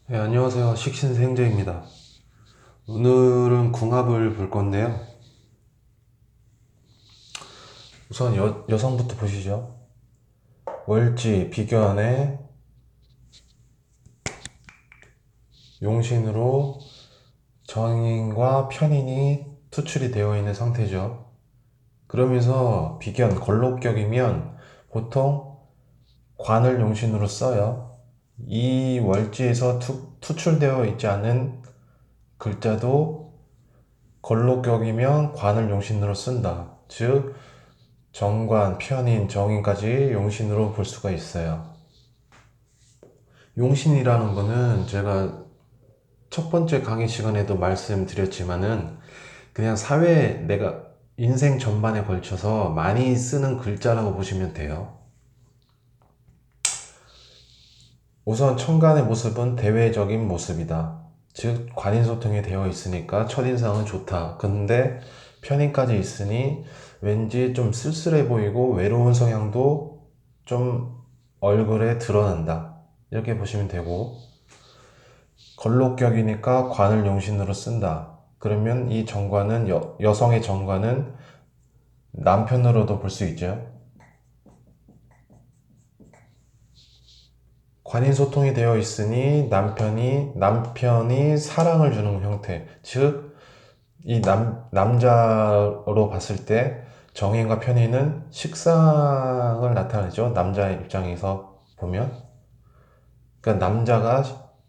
네, 안녕하세요. 식신생제입니다. 오늘은 궁합을 볼 건데요. 우선 여성부터 보시죠. 월지, 비견에 용신으로 정인과 편인이 투출이 되어 있는 상태죠. 그러면서 비견, 걸록격이면 보통 관을 용신으로 써요. 이 월지에서 투출되어 있지 않은 글자도 걸록격이면 관을 용신으로 쓴다. 즉, 정관, 편인, 정인까지 용신으로 볼 수가 있어요. 용신이라는 거는 제가 첫 번째 강의 시간에도 말씀드렸지만은 그냥 사회 내가 인생 전반에 걸쳐서 많이 쓰는 글자라고 보시면 돼요. 우선 천간의 모습은 대외적인 모습이다. 즉 관인소통이 되어 있으니까 첫인상은 좋다. 근데 편인까지 있으니 왠지 좀 쓸쓸해 보이고 외로운 성향도 좀 얼굴에 드러난다. 이렇게 보시면 되고, 걸록격이니까 관을 용신으로 쓴다. 그러면 이 정관은 여성의 정관은 남편으로도 볼 수 있죠. 관인소통이 되어 있으니 남편이 사랑을 주는 형태, 즉 이 남자로 봤을 때 정인과 편인은 식상을 나타내죠. 남자의 입장에서 보면. 그러니까 남자가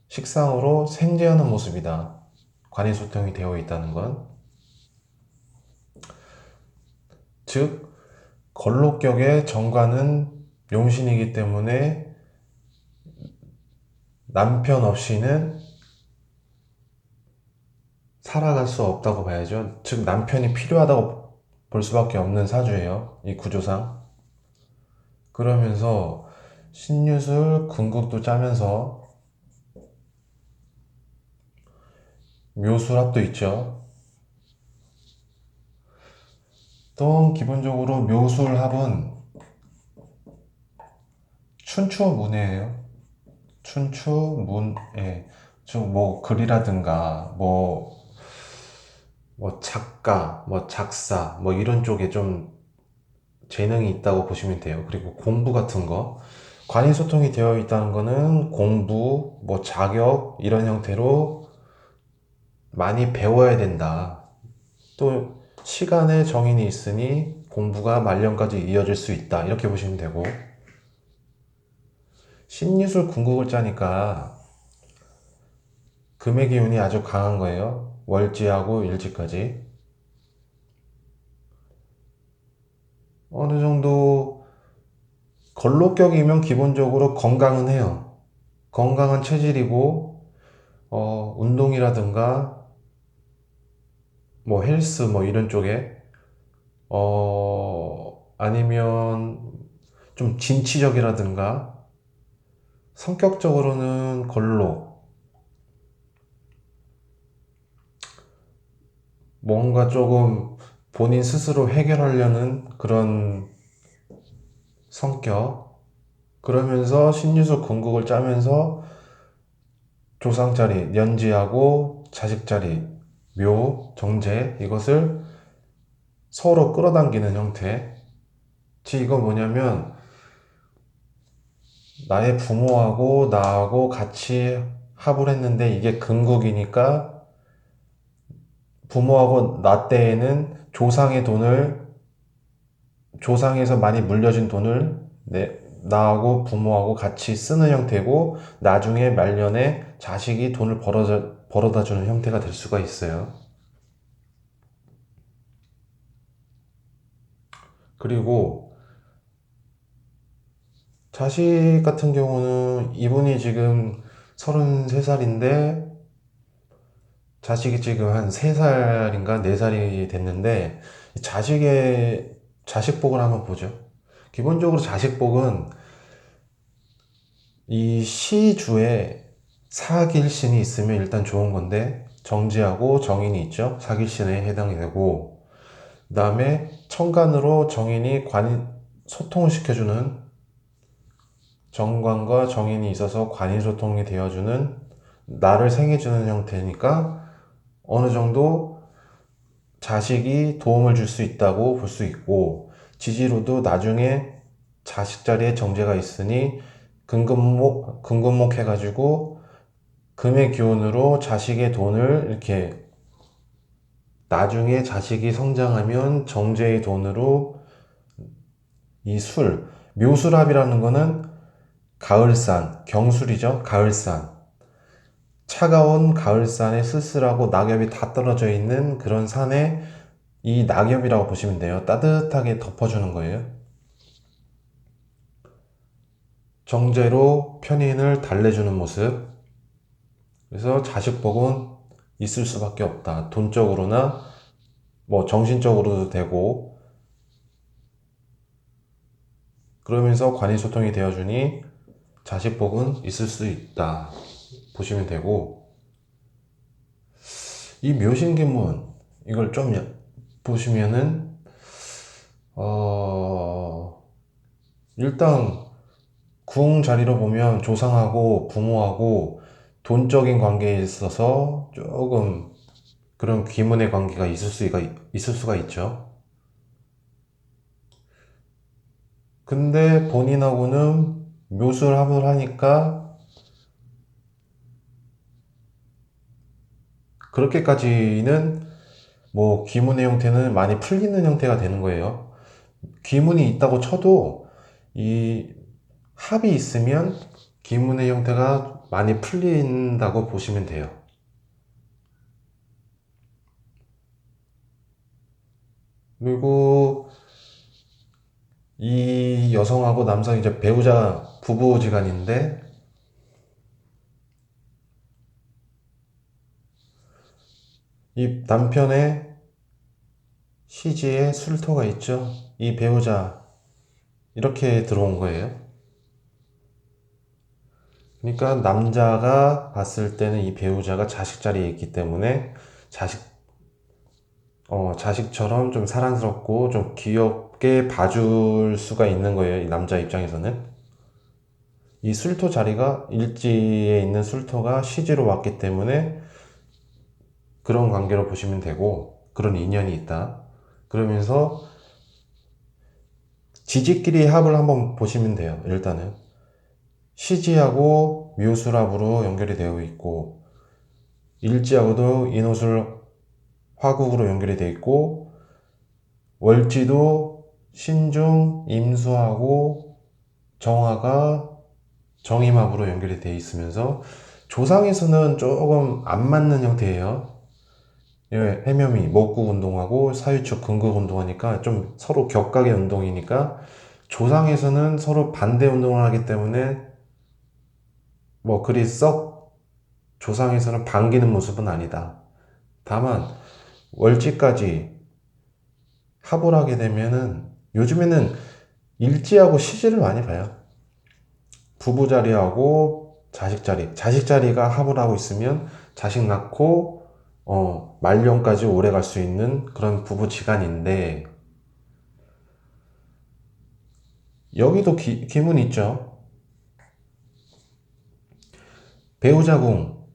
식상으로 생재하는 모습이다. 관인소통이 되어 있다는 건. 즉, 걸록격의 정관은 용신이기 때문에 남편 없이는 살아갈 수 없다고 봐야죠. 즉, 남편이 필요하다고 볼 수밖에 없는 사주예요. 이 구조상. 그러면서 신유술, 궁극도 짜면서 묘술합도 있죠. 또 기본적으로 묘술합은 춘추문예예요. 춘추문예. 즉 뭐 글이라든가 뭐 작가, 뭐 작사, 뭐 이런 쪽에 좀 재능이 있다고 보시면 돼요. 그리고 공부 같은 거. 관인소통이 되어 있다는 거는 공부, 뭐 자격, 이런 형태로 많이 배워야 된다. 또 시간에 정인이 있으니 공부가 말년까지 이어질 수 있다. 이렇게 보시면 되고, 신유술 궁극을 짜니까 금의 기운이 아주 강한 거예요. 월지하고 일지까지. 어느 정도 걸록격이면 기본적으로 건강은 해요. 건강한 체질이고, 운동이라든가 뭐 헬스 뭐 이런 쪽에 아니면 좀 진취적이라든가 성격적으로는 걸록, 뭔가 조금 본인 스스로 해결하려는 그런 성격. 그러면서 신유술 궁극을 짜면서 조상자리, 년지하고 자식자리, 묘, 정제, 이것을 서로 끌어당기는 형태. 즉 이건 뭐냐면 나의 부모하고 나하고 같이 합을 했는데 이게 금국이니까 부모하고 나 때에는 조상에서 많이 물려준 돈을 나하고 부모하고 같이 쓰는 형태고, 나중에 말년에 자식이 돈을 벌어다 주는 형태가 될 수가 있어요. 그리고 자식 같은 경우는 이분이 지금 33살인데 자식이 지금 한 3살인가 4살이 됐는데, 자식복을 한번 보죠. 기본적으로 자식복은 이 시주에 사길신이 있으면 일단 좋은 건데, 정지하고 정인이 있죠. 사길신에 해당이 되고, 그 다음에 천간으로 정인이 소통을 시켜주는, 정관과 정인이 있어서 관인소통이 되어주는 나를 생해주는 형태니까 어느 정도 자식이 도움을 줄 수 있다고 볼 수 있고, 지지로도 나중에 자식 자리에 정제가 있으니 근근목 해가지고 금의 기운으로 자식의 돈을 이렇게 나중에 자식이 성장하면 정제의 돈으로 이 묘술합이라는 거는 가을산, 경술이죠. 가을산. 차가운 가을산에 쓸쓸하고 낙엽이 다 떨어져 있는 그런 산에 이 낙엽이라고 보시면 돼요. 따뜻하게 덮어주는 거예요. 정제로 편인을 달래주는 모습. 그래서 자식복은 있을 수밖에 없다. 돈적으로나 뭐 정신적으로도 되고, 그러면서 관의소통이 되어주니 자식복은 있을 수 있다 보시면 되고, 이 묘신기문 이걸 좀 보시면은 일단 궁 자리로 보면 조상하고 부모하고 돈적인 관계에 있어서 조금 그런 귀문의 관계가 있을 수가 있죠. 근데 본인하고는 묘술합을 하니까 그렇게까지는 뭐 귀문의 형태는 많이 풀리는 형태가 되는 거예요. 귀문이 있다고 쳐도 이 합이 있으면 귀문의 형태가 많이 풀린다고 보시면 돼요. 그리고 이 여성하고 남성 이제 배우자 부부지간인데, 이 남편의 시지에 술토가 있죠. 이 배우자 이렇게 들어온 거예요. 그러니까 남자가 봤을 때는 이 배우자가 자식 자리에 있기 때문에 자식처럼 좀 사랑스럽고 좀 귀엽게 봐줄 수가 있는 거예요. 이 남자 입장에서는. 이 술토 자리가 일지에 있는 술토가 시지로 왔기 때문에 그런 관계로 보시면 되고, 그런 인연이 있다. 그러면서 지지끼리 합을 한번 보시면 돼요. 일단은 시지하고 묘술합으로 연결이 되어 있고, 일지하고도 인호술 화국으로 연결이 되어 있고, 월지도 신중 임수하고 정화가 정임합으로 연결이 되어 있으면서 조상에서는 조금 안 맞는 형태예요. 예, 해묘미 목국 운동하고 사유축 근국 운동하니까 좀 서로 격각의 운동이니까 조상에서는 서로 반대 운동을 하기 때문에 뭐 그리 썩 조상에서는 반기는 모습은 아니다. 다만 월지까지 합을 하게 되면은 요즘에는 일지하고 시지를 많이 봐요. 부부 자리하고 자식 자리가 합을 하고 있으면 자식 낳고 말년까지 오래 갈 수 있는 그런 부부 지간인데, 여기도 기문이 있죠. 배우자궁,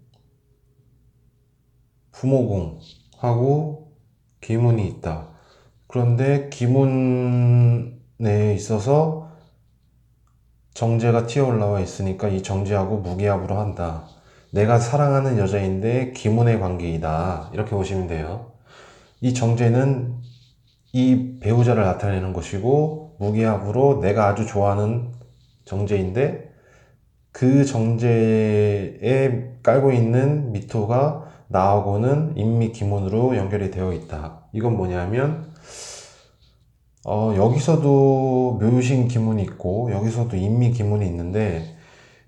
부모궁하고 기문이 있다. 그런데 기문에 있어서 정제가 튀어 올라와 있으니까 이 정제하고 무기합으로 한다. 내가 사랑하는 여자인데 기문의 관계이다. 이렇게 보시면 돼요. 이 정제는 이 배우자를 나타내는 것이고, 무기합으로 내가 아주 좋아하는 정제인데 그 정제에 깔고 있는 미토가 나하고는 인미기문으로 연결이 되어 있다. 이건 뭐냐면 여기서도 묘신 기문이 있고 여기서도 인미 기문이 있는데,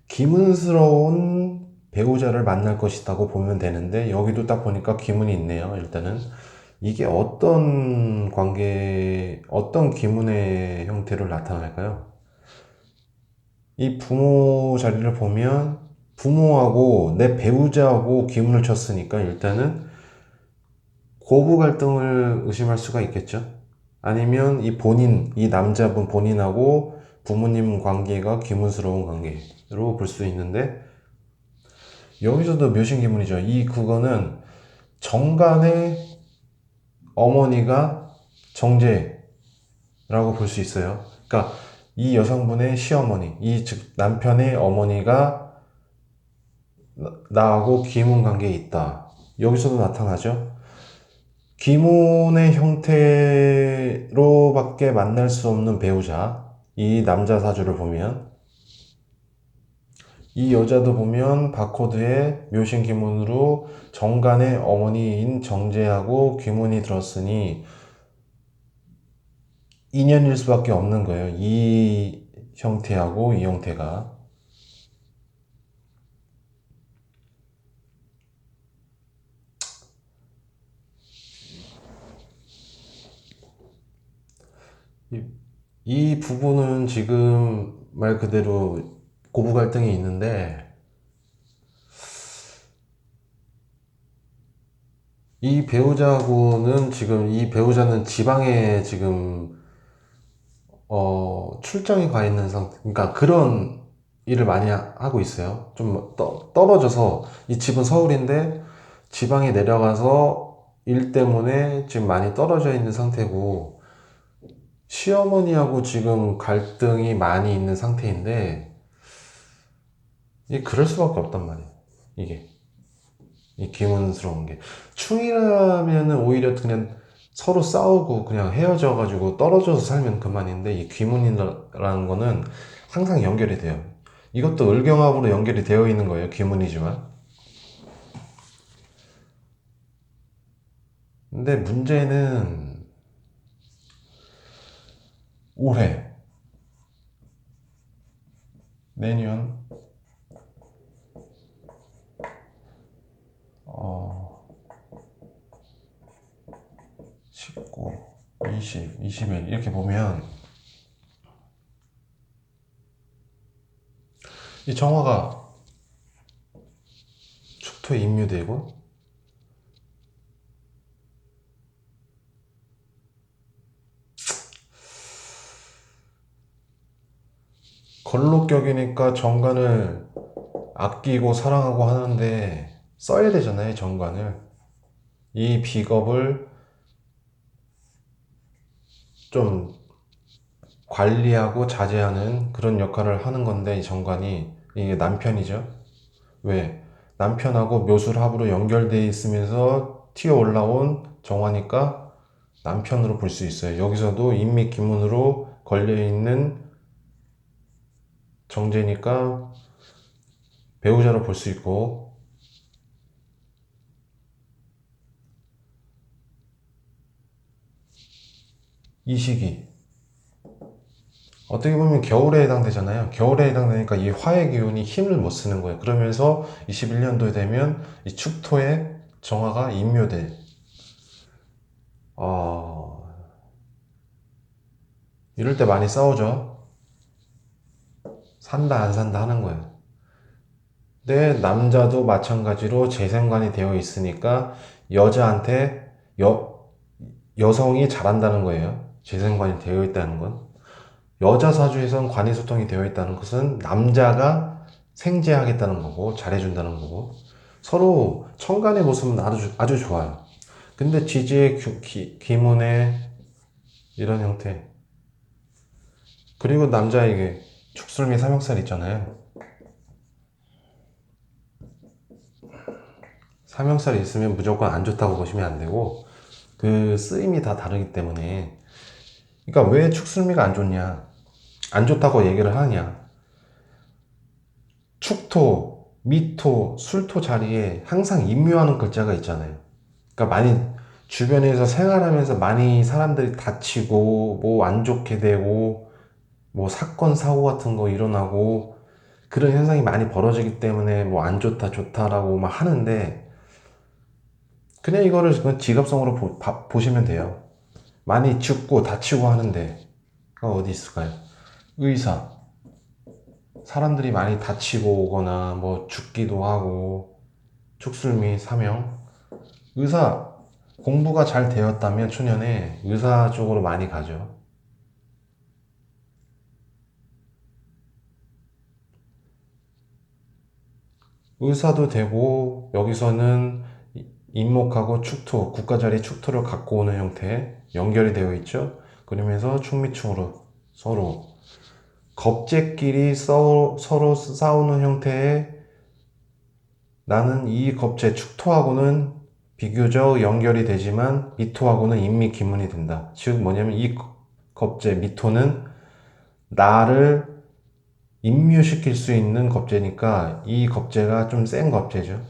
기문스러운 배우자를 만날 것이라고 보면 되는데 여기도 딱 보니까 기문이 있네요. 일단은 이게 어떤 기문의 형태를 나타낼까요? 이 부모 자리를 보면 부모하고 내 배우자하고 기문을 쳤으니까 일단은 고부 갈등을 의심할 수가 있겠죠. 아니면 이 남자분 본인하고 부모님 관계가 기문스러운 관계로 볼 수 있는데, 여기서도 묘신기문이죠. 이 그거는 정간의 어머니가 정제라고 볼 수 있어요. 그러니까 이 여성분의 시어머니, 이 즉 남편의 어머니가 나하고 귀문 관계에 있다. 여기서도 나타나죠. 귀문의 형태로밖에 만날 수 없는 배우자, 이 남자 사주를 보면, 이 여자도 보면 바코드에 묘신 귀문으로 정간의 어머니인 정제하고 귀문이 들었으니 인연일 수밖에 없는 거예요. 이 형태하고 이 형태가. 이, 이 부분은 지금 말 그대로 고부 갈등이 있는데, 이 배우자하고는 지금 이 배우자는 지방에 지금 출장에 가 있는 상태, 그러니까 그런 일을 많이 하고 있어요. 좀 떨어져서, 이 집은 서울인데 지방에 내려가서 일 때문에 지금 많이 떨어져 있는 상태고, 시어머니하고 지금 갈등이 많이 있는 상태인데, 이게 그럴 수밖에 없단 말이에요. 이게. 이 기문스러운 게. 충이라면은 오히려 그냥 서로 싸우고 그냥 헤어져 가지고 떨어져서 살면 그만인데, 이 귀문이라는 거는 항상 연결이 돼요. 이것도 을경합으로 연결이 되어 있는 거예요. 귀문이지만. 근데 문제는 올해, 내년, 어, 19, 20, 21 이렇게 보면 이 정화가 축토에 임묘되고, 걸록격이니까 정관을 아끼고 사랑하고 하는데 써야 되잖아요, 정관을. 이 비겁을 좀 관리하고 자제하는 그런 역할을 하는 건데, 이 정관이, 이게 남편이죠. 왜? 남편하고 묘술합으로 연결되어 있으면서 튀어 올라온 정화니까 남편으로 볼 수 있어요. 여기서도 인맥기문으로 걸려있는 정제니까 배우자로 볼 수 있고, 이 시기 어떻게 보면 겨울에 해당되잖아요. 겨울에 해당되니까 이 화의 기운이 힘을 못 쓰는 거예요. 그러면서 21년도에 되면 이 축토에 정화가 임묘돼. 어, 이럴 때 많이 싸우죠. 산다 안 산다 하는 거예요. 근데 남자도 마찬가지로 재생관이 되어 있으니까 여자한테 여성이 잘한다는 거예요. 재생관이 되어 있다는 건. 여자 사주에선 관이소통이 되어 있다는 것은 남자가 생재하겠다는 거고 잘해준다는 거고, 서로 청간의 모습은 아주 좋아요. 근데 지지의 기문의 이런 형태, 그리고 남자에게 축술미 삼형살 있잖아요. 삼형살이 있으면 무조건 안 좋다고 보시면 안 되고, 그 쓰임이 다 다르기 때문에. 그러니까 왜 축술미가 안 좋냐, 안 좋다고 얘기를 하냐. 축토, 미토, 술토 자리에 항상 임묘하는 글자가 있잖아요. 그러니까 많이 주변에서 생활하면서 많이 사람들이 다치고 뭐 안 좋게 되고 뭐 사건 사고 같은 거 일어나고 그런 현상이 많이 벌어지기 때문에 뭐 안 좋다 좋다라고 막 하는데, 그냥 이거를 그냥 직업성으로 보시면 돼요. 많이 죽고 다치고 하는데 어디 있을까요? 의사, 사람들이 많이 다치고 오거나 뭐 죽기도 하고, 축술미 사명, 의사, 공부가 잘 되었다면 초년에 의사 쪽으로 많이 가죠. 의사도 되고 여기서는 인목하고 축토, 국가자리 축토를 갖고 오는 형태 연결이 되어 있죠. 그러면서 충미충으로 서로 겁재끼리 서로 싸우는 형태의, 나는 이 겁재 축토하고는 비교적 연결이 되지만 미토하고는 인미 기문이 된다. 즉 뭐냐면 이 겁재 미토는 나를 임묘시킬 수 있는 겁재니까 이 겁재가 좀 센 겁재죠.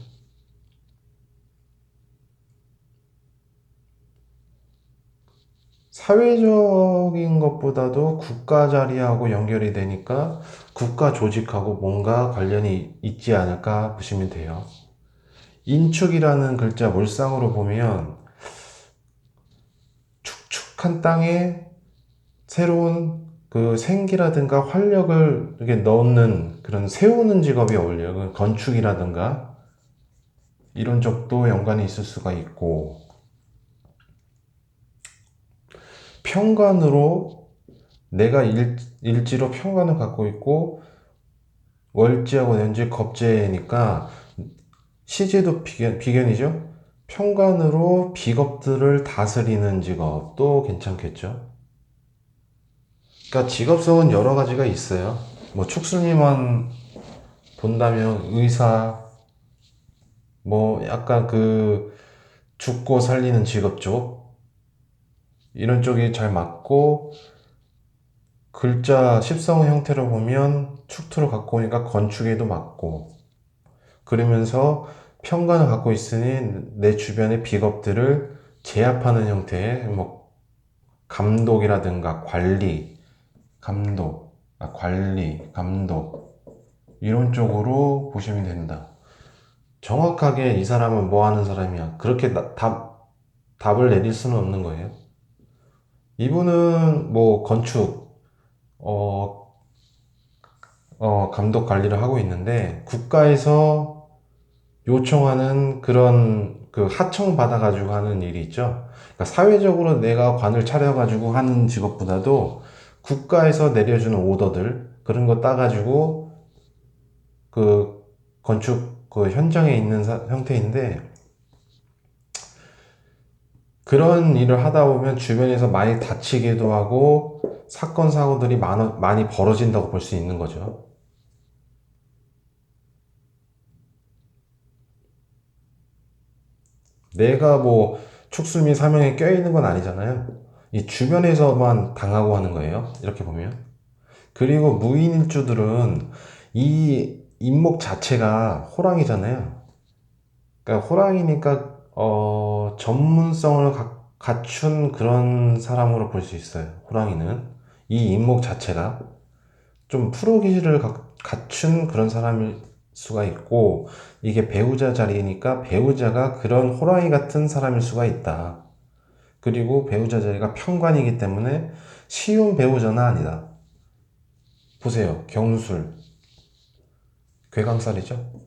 사회적인 것보다도 국가 자리하고 연결이 되니까 국가 조직하고 뭔가 관련이 있지 않을까 보시면 돼요. 인축이라는 글자 물상으로 보면 축축한 땅에 새로운 그 생기라든가 활력을 이렇게 넣는 그런 세우는 직업이 어울려요. 건축이라든가 이런 쪽도 연관이 있을 수가 있고, 평관으로 내가 일지로 평관을 갖고 있고 월지하고 년지 겁재니까 시제도 비견이죠. 평관으로 비겁들을 다스리는 직업도 괜찮겠죠. 그러니까 직업성은 여러 가지가 있어요. 뭐 축술님만 본다면 의사, 뭐 약간 그 죽고 살리는 직업 쪽 이런 쪽이 잘 맞고, 글자 십성 형태로 보면 축토를 갖고 오니까 건축에도 맞고, 그러면서 평관을 갖고 있으니 내 주변의 비겁들을 제압하는 형태의 뭐 감독이라든가 관리, 감독 이런 쪽으로 보시면 된다. 정확하게 이 사람은 뭐 하는 사람이야 그렇게 답을 내릴 수는 없는 거예요. 이분은 뭐 건축 어, 감독 관리를 하고 있는데 국가에서 요청하는 그런 그 하청 받아가지고 하는 일이 있죠. 그러니까 사회적으로 내가 관을 차려가지고 하는 직업보다도 국가에서 내려주는 오더들 그런 거 따가지고 그 건축 그 현장에 있는 형태인데, 그런 일을 하다 보면 주변에서 많이 다치기도 하고 사건 사고들이 많이 벌어진다고 볼 수 있는 거죠. 내가 뭐 축수미 사명에 껴있는 건 아니잖아요. 이 주변에서만 당하고 하는 거예요. 이렇게 보면. 그리고 무인일주들은 이 인목 자체가 호랑이잖아요. 그러니까 호랑이니까 전문성을 갖춘 그런 사람으로 볼 수 있어요. 호랑이는 이 인목 자체가 좀 프로 기질을 갖춘 그런 사람일 수가 있고, 이게 배우자 자리니까 배우자가 그런 호랑이 같은 사람일 수가 있다. 그리고 배우자 자리가 평관이기 때문에 쉬운 배우자는 아니다. 보세요. 경술, 괴강살이죠.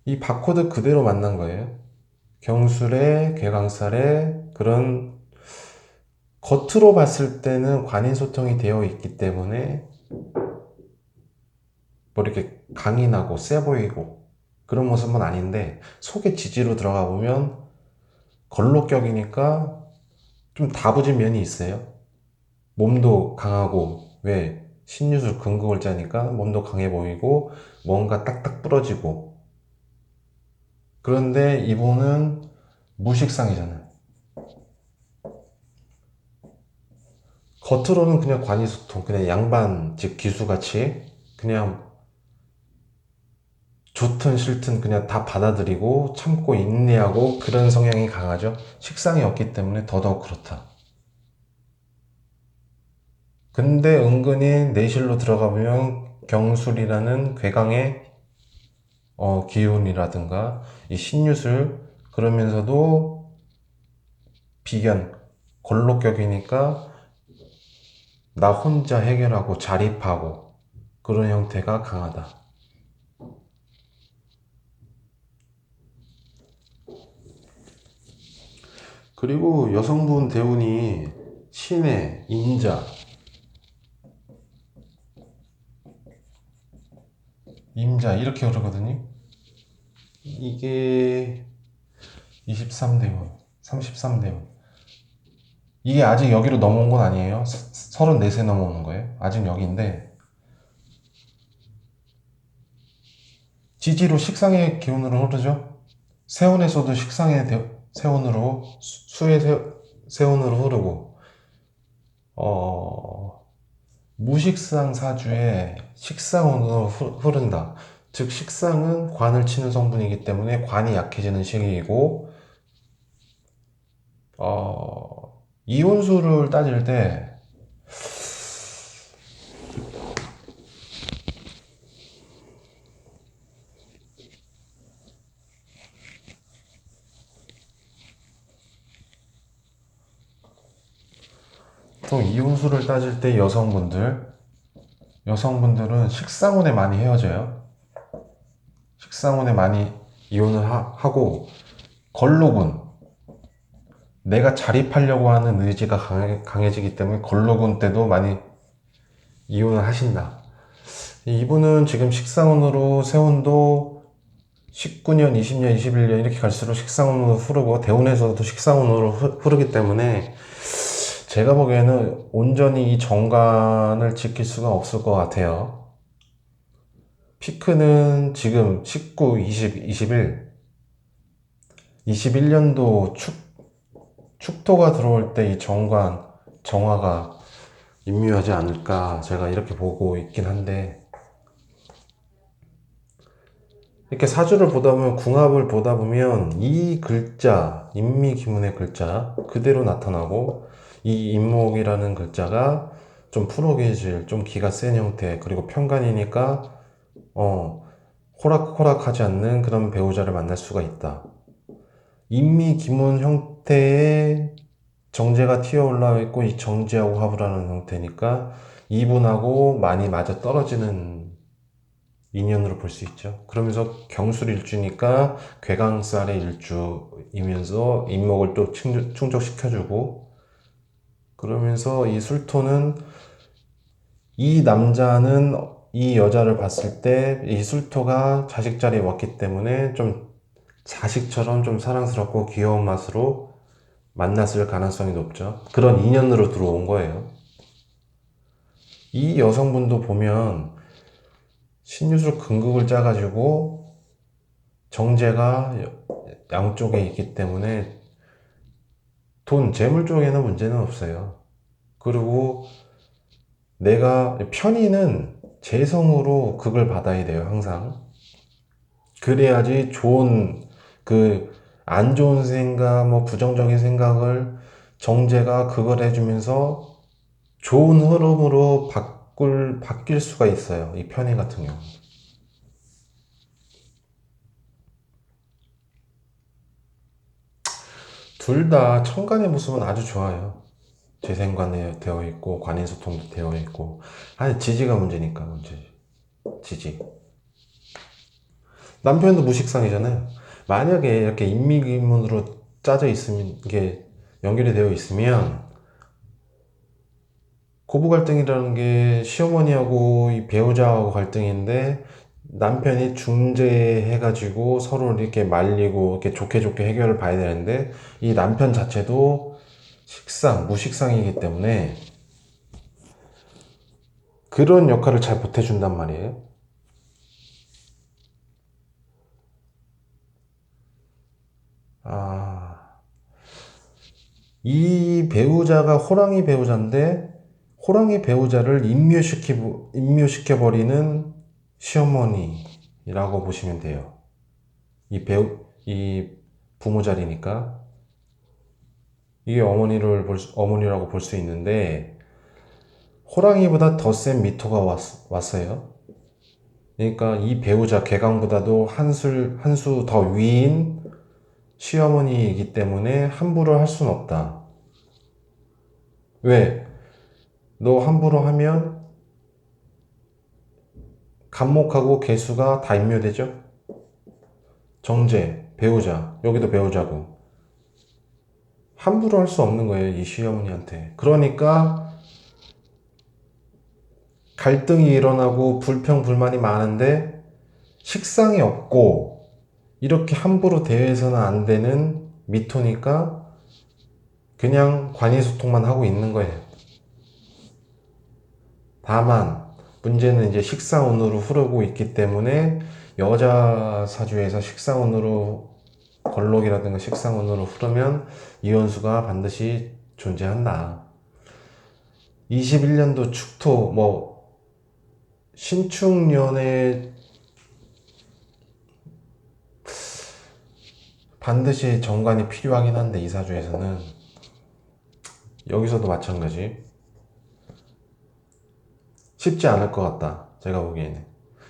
이 바코드 그대로 만난 거예요. 경술의 괴강살의 그런, 겉으로 봤을 때는 관인소통이 되어 있기 때문에 뭐 이렇게 강인하고 세 보이고 그런 모습은 아닌데, 속에 지지로 들어가 보면 걸록격이니까 좀 다부진 면이 있어요. 몸도 강하고, 왜 신유술 금구월자니까 몸도 강해 보이고 뭔가 딱딱 부러지고. 그런데 이분은 무식상이잖아요. 겉으로는 그냥 관이소통, 그냥 양반 즉 기수같이 그냥 좋든 싫든 그냥 다 받아들이고 참고 인내하고 그런 성향이 강하죠. 식상이 없기 때문에 더더욱 그렇다. 근데 은근히 내실로 들어가 보면 경술이라는 괴강의 기운이라든가 이 신유술, 그러면서도 비견, 걸록격이니까 나 혼자 해결하고 자립하고 그런 형태가 강하다. 그리고 여성분 대운이 신의, 인자, 임자 이렇게 흐르거든요. 이게 23대원, 33대원. 이게 아직 여기로 넘어온 건 아니에요. 34세 넘어오는 거예요. 아직 여기인데 지지로 식상의 기운으로 흐르죠. 세운에서도 식상의 세운으로 수의 세운으로 흐르고 무식상 사주에 식상운으로 흐른다. 즉 식상은 관을 치는 성분이기 때문에 관이 약해지는 시기이고 이혼수를 따질 때 보통 이혼수를 따질 때 여성분들은 식상운에 많이 헤어져요. 식상운에 많이 이혼을 하고 걸록운, 내가 자립하려고 하는 의지가 강해지기 때문에 걸록운 때도 많이 이혼을 하신다. 이분은 지금 식상운으로 세운도 19년, 20년, 21년 이렇게 갈수록 식상운으로 흐르고 대운에서도 식상운으로 흐르기 때문에 제가 보기에는 온전히 이 정관을 지킬 수가 없을 것 같아요. 피크는 지금 19, 20, 21, 21년도 축토가 들어올 때 이 정화가 임묘하지 않을까 제가 이렇게 보고 있긴 한데 이렇게 사주를 보다 보면 궁합을 보다 보면 이 글자 인미기문의 글자 그대로 나타나고 이 인목이라는 글자가 좀 푸르게질 좀 기가 센 형태 그리고 편간이니까 호락호락하지 않는 그런 배우자를 만날 수가 있다. 인미기문 형태의 정제가 튀어 올라와 있고 이 정제하고 합을 하는 형태니까 이분하고 많이 맞아 떨어지는 인연으로 볼 수 있죠. 그러면서 경술일주니까 괴강살의 일주이면서 인목을 또 충족시켜주고 그러면서 이 술토는 이 남자는 이 여자를 봤을 때 이 술토가 자식 자리에 왔기 때문에 좀 자식처럼 좀 사랑스럽고 귀여운 맛으로 만났을 가능성이 높죠. 그런 인연으로 들어온 거예요. 이 여성분도 보면 신유술 근극을 짜가지고 정제가 양쪽에 있기 때문에 돈, 재물 쪽에는 문제는 없어요. 그리고 내가 편의는 재성으로 극을 받아야 돼요, 항상. 그래야지 안 좋은 생각, 뭐 부정적인 생각을 정제가 극을 해주면서 좋은 흐름으로 바뀔 수가 있어요. 이 편의 같은 경우. 둘 다 천간의 모습은 아주 좋아요. 재생관에 되어 있고, 관인소통도 되어 있고. 아니, 지지가 문제니까, 지지. 남편도 무식상이잖아요. 만약에 이렇게 인미기문으로 짜져 있으면, 이게 연결이 되어 있으면, 고부 갈등이라는 게 시어머니하고 이 배우자하고 갈등인데 남편이 중재해가지고 서로 이렇게 말리고 이렇게 좋게 좋게 해결을 봐야 되는데 이 남편 자체도 무식상이기 때문에 그런 역할을 잘 못해준단 말이에요. 이 배우자가 호랑이 배우자인데 호랑이 배우자를 임묘시켜버리는 시어머니라고 보시면 돼요. 이 부모 자리니까 이게 어머니라고 볼 수 있는데 호랑이보다 더 센 미토가 왔어요. 그러니까 이 배우자 개강보다도 한 수 더 위인 시어머니이기 때문에 함부로 할 수는 없다. 왜? 너 함부로 하면 간목하고 개수가 다 임묘되죠? 정제, 배우자, 여기도 배우자고. 함부로 할 수 없는 거예요, 이 시어머니한테. 그러니까 갈등이 일어나고 불평불만이 많은데 식상이 없고 이렇게 함부로 대해서는 안 되는 미토니까 그냥 관이소통만 하고 있는 거예요. 다만 문제는 이제 식상운으로 흐르고 있기 때문에 여자 사주에서 식상운으로 걸록이라든가 식상운으로 흐르면 이혼수가 반드시 존재한다. 21년도 축토 뭐 신축년에 반드시 정관이 필요하긴 한데 이 사주에서는 여기서도 마찬가지 쉽지 않을 것 같다 제가 보기에는.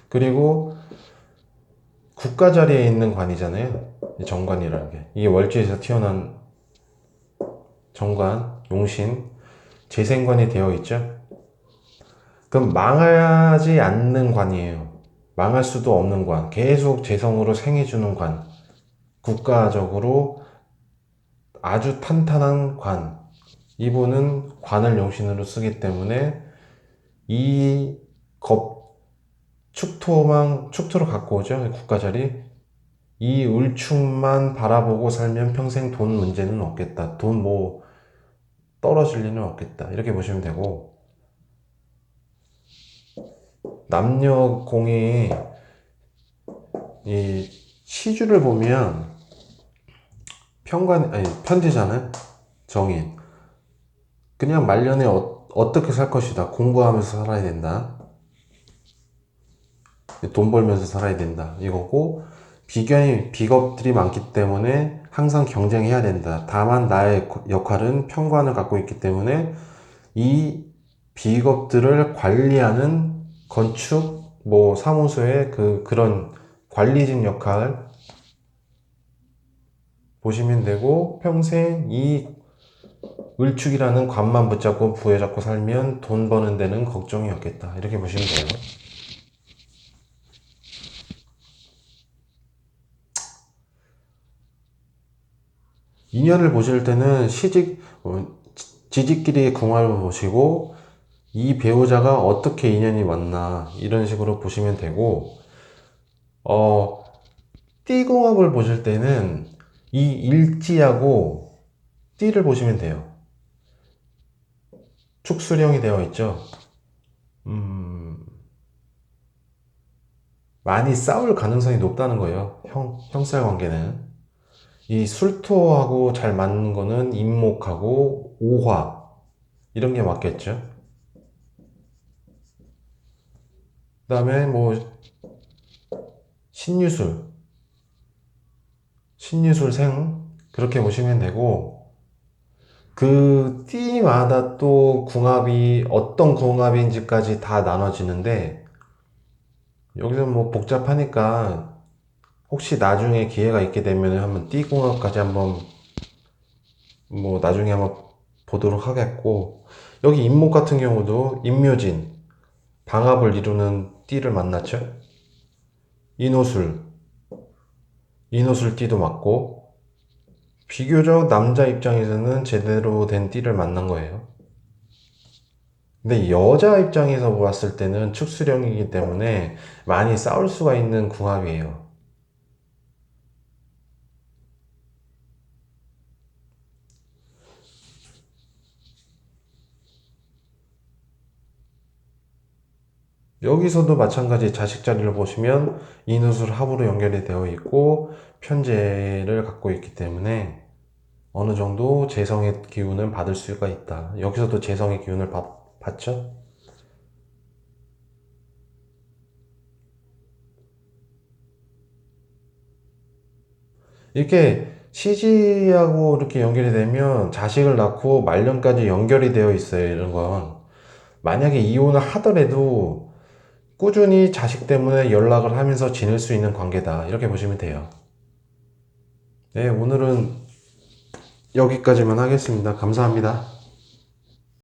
그리고 국가 자리에 있는 관이잖아요 이 정관이라는 게. 이게 월지에서 튀어난 정관, 용신, 재생관이 되어 있죠. 그럼 망하지 않는 관이에요. 망할 수도 없는 관, 계속 재성으로 생해주는 관, 국가적으로 아주 탄탄한 관. 이분은 관을 용신으로 쓰기 때문에 이 축토를 갖고 오죠. 국가 자리. 이 울축만 바라보고 살면 평생 돈 문제는 없겠다. 돈 뭐 떨어질 리는 없겠다. 이렇게 보시면 되고, 남녀 공이 이 시주를 보면 편지잖아요. 정인. 그냥 말년에 어떻게 살 것이다. 공부하면서 살아야 된다. 돈 벌면서 살아야 된다. 이거고, 비겁들이 많기 때문에 항상 경쟁해야 된다. 다만 나의 역할은 편관을 갖고 있기 때문에 이 비겁들을 관리하는 건축, 뭐 사무소의 그런 관리직 역할 보시면 되고, 평생 이 을축이라는 관만 붙잡고 부여잡고 살면 돈 버는 데는 걱정이 없겠다. 이렇게 보시면 돼요. 인연을 보실 때는 지지끼리 궁합을 보시고 이 배우자가 어떻게 인연이 맞나 이런 식으로 보시면 되고, 띠궁합을 보실 때는 이 일지하고 띠를 보시면 돼요. 축수령이 되어 있죠. 많이 싸울 가능성이 높다는 거예요. 형살 관계는. 이 술토하고 잘 맞는 거는 임목하고 오화 이런 게 맞겠죠. 그 다음에 뭐 신유술생 그렇게 보시면 되고, 그 띠마다 또 궁합이 어떤 궁합인지까지 다 나눠지는데 여기서 뭐 복잡하니까 혹시 나중에 기회가 있게 되면 한번 띠궁합까지 한번 뭐 나중에 한번 보도록 하겠고, 여기 임목 같은 경우도 임묘진 방합을 이루는 띠를 만났죠. 인호술 띠도 맞고, 비교적 남자 입장에서는 제대로 된 띠를 만난 거예요. 근데 여자 입장에서 봤을 때는 축수령이기 때문에 많이 싸울 수가 있는 궁합이에요. 여기서도 마찬가지 자식 자리를 보시면 인후술 합으로 연결이 되어 있고 편재를 갖고 있기 때문에 어느 정도 재성의 기운을 받을 수가 있다. 여기서도 재성의 기운을 받죠? 이렇게 시지하고 이렇게 연결이 되면 자식을 낳고 말년까지 연결이 되어 있어요. 이런 건 만약에 이혼을 하더라도 꾸준히 자식 때문에 연락을 하면서 지낼 수 있는 관계다. 이렇게 보시면 돼요. 네, 오늘은 여기까지만 하겠습니다. 감사합니다.